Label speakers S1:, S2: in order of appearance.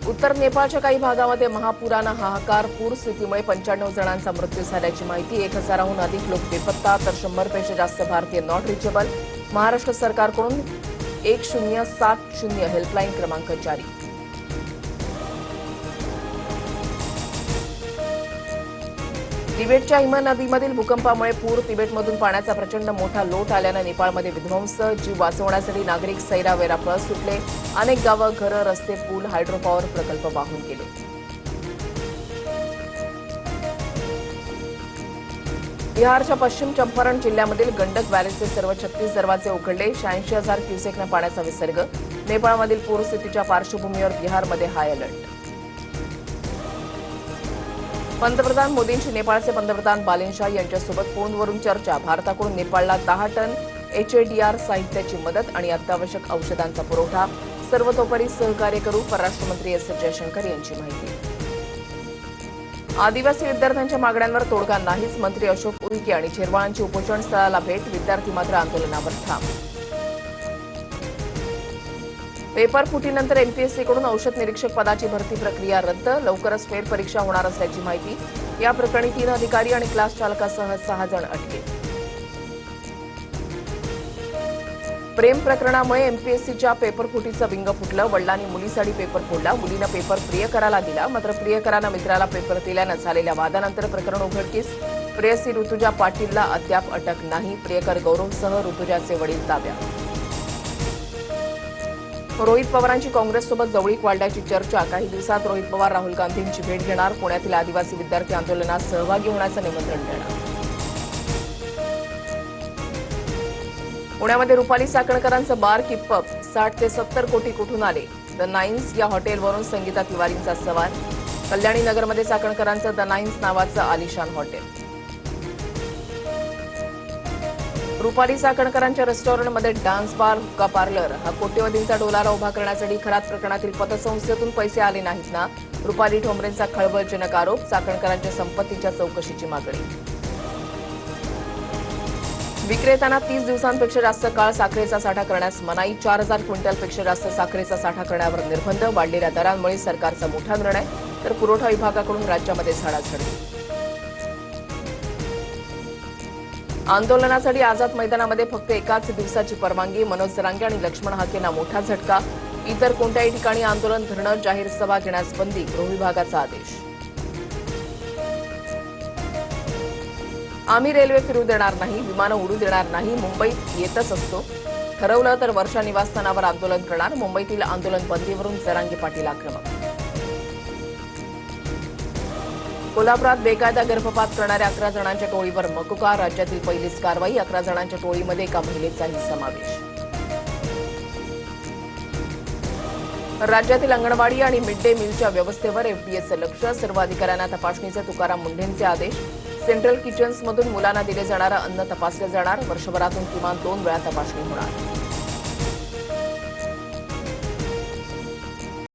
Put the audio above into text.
S1: उत्तर नेपाळच्या काही भागामध्ये महापुरानं हाहाकार. पूर स्थितीमुळे 95 जणांचा मृत्यू झाल्याची माहिती. 1000हून अधिक लोक बेपत्ता तर 100पेक्षा जास्त भारतीय नॉट रिचेबल. महाराष्ट्र सरकारकडून 1070 हेल्पलाईन क्रमांक जारी. तिबेटच्या हिम नदीमधील भूकंपामुळे पूर. तिबेटमधून पाण्याचा प्रचंड मोठा लोट आल्यानं नेपाळमध्ये विध्वंस. जीव वाचवण्यासाठी नागरिक सैरावैरा पळत सुटले. अनेक गावं, घरं, रस्ते, पूल, हायड्रो पॉवर प्रकल्प वाहून गेले. बिहारच्या पश्चिम चंपारण जिल्ह्यामधील गंडक व्हॅलीचे सर्व 36 दरवाजे उघडले. 86,000 क्युसेकनं पाण्याचा विसर्ग. नेपाळमधील पूरस्थितीच्या पार्श्वभूमीवर बिहारमध्ये हाय अलर्ट. पंतप्रधान मोदींची नेपाळचे पंतप्रधान बालेन शाह यांच्यासोबत फोनवरून चर्चा. भारताकडून नेपाळला 10 टन HADR साहित्याची मदत आणि अत्यावश्यक औषधांचा पुरवठा. सर्वतोपरी सहकार्य करू, परराष्ट्र मंत्री एस जयशंकर यांची माहिती. आदिवासी विद्यार्थ्यांच्या मागण्यांवर तोडगा नाहीच. मंत्री अशोक उईके आणि झिरवाळांची उपोषण स्थळाला भेट. विद्यार्थी मात्र आंदोलनावर ठाम. पेपर फुटीनंतर MPSCकडून औषध निरीक्षक पदाची भरती प्रक्रिया रद्द. लवकरच फेरपरीक्षा होणार असल्याची माहिती. या प्रकरणी 3 अधिकारी आणि क्लास चालकासह 6 जण अटकेत. प्रेम प्रकरणामुळे MPSCच्या पेपर फुटीचं विंग फुटलं. वडिलांनी मुलीसाठी पेपर फोडला. मुलीनं पेपर प्रियकराला दिला. मात्र प्रियकरानं मित्राला पेपर दिल्यानं झालेल्या वादानंतर प्रकरण उघडकीस. प्रेयसी ऋतुजा पाटीलला अद्याप अटक नाही. प्रियकर गौरवसह ऋतुजाचे वडील ताब्यात. रोहित पवारांची काँग्रेससोबत जवळीक वाढल्याची चर्चा. काही दिवसात रोहित पवार राहुल गांधींची भेट घेणार. पुण्यातील आदिवासी विद्यार्थी आंदोलनात सहभागी होण्याचं निमंत्रण देणार. पुण्यामध्ये रुपाली चाकणकरांचं बार किप्पअप. 60 ते 70 कोटी कुठून आले? द नाईन्स या हॉटेलवरून संगीता तिवारींचा सवाल. कल्याणी नगरमध्ये चाकणकरांचं द नाईन्स नावाचं आलिशान हॉटेल. रुपाली चाकणकरांच्या रेस्टॉरंटमध्ये डान्स बार, हुक्का पार्लर. हा कोट्यवधींचा डोलारा उभा करण्यासाठी खरात प्रकरणातील पतसंस्थेतून पैसे आले नाहीत ना? रुपाली ठोंबरेंचा खळबळजनक आरोप. चाकणकरांच्या संपत्तीच्या चौकशीची मागणी. विक्रेत्यांना 30 दिवसांपेक्षा जास्त काळ साखरेचा साठा करण्यास मनाई. 4000 क्विंटलपेक्षा जास्त साखरेचा साठा करण्यावर निर्बंध. वाढलेल्या दरांमुळे सरकारचा मोठा निर्णय. तर पुरवठा विभागाकडून राज्यामध्ये झाडाझडती. आंदोलनासाठी आझाद मैदानामध्ये फक्त एकाच दिवसाची परवानगी. मनोज जरांगे आणि लक्ष्मण हाकेंना मोठा झटका. इतर कोणत्याही ठिकाणी आंदोलन, धरणं, जाहीर सभा घेण्यास बंदी. गृह विभागाचा आदेश. आम्ही रेल्वे फिरू देणार नाही, विमानं उडू देणार नाही. मुंबईत येतच असतो. ठरवलं तर वर्षा निवासस्थानावर आंदोलन करणार. मुंबईतील आंदोलन बंदीवरून जरांगे पाटील आक्रमक. कोल्हापुरात बेकायदा गर्भपात करणाऱ्या 11 जणांच्या टोळीवर मकोका. राज्यातील पहिलीच कारवाई. 11 जणांच्या टोळीमध्ये एका महिलेचाही समावेश. राज्यातील अंगणवाडी आणि मिड डे मीलच्या व्यवस्थेवर FDAचं लक्ष. सर्व अधिकाऱ्यांना तपासणीचे तुकाराम मुंढेंचे आदेश. सेंट्रल किचन्समधून मुलांना दिले जाणारं अन्न तपासलं जाणार. वर्षभरातून किमान 2 वेळा तपासणी होणार.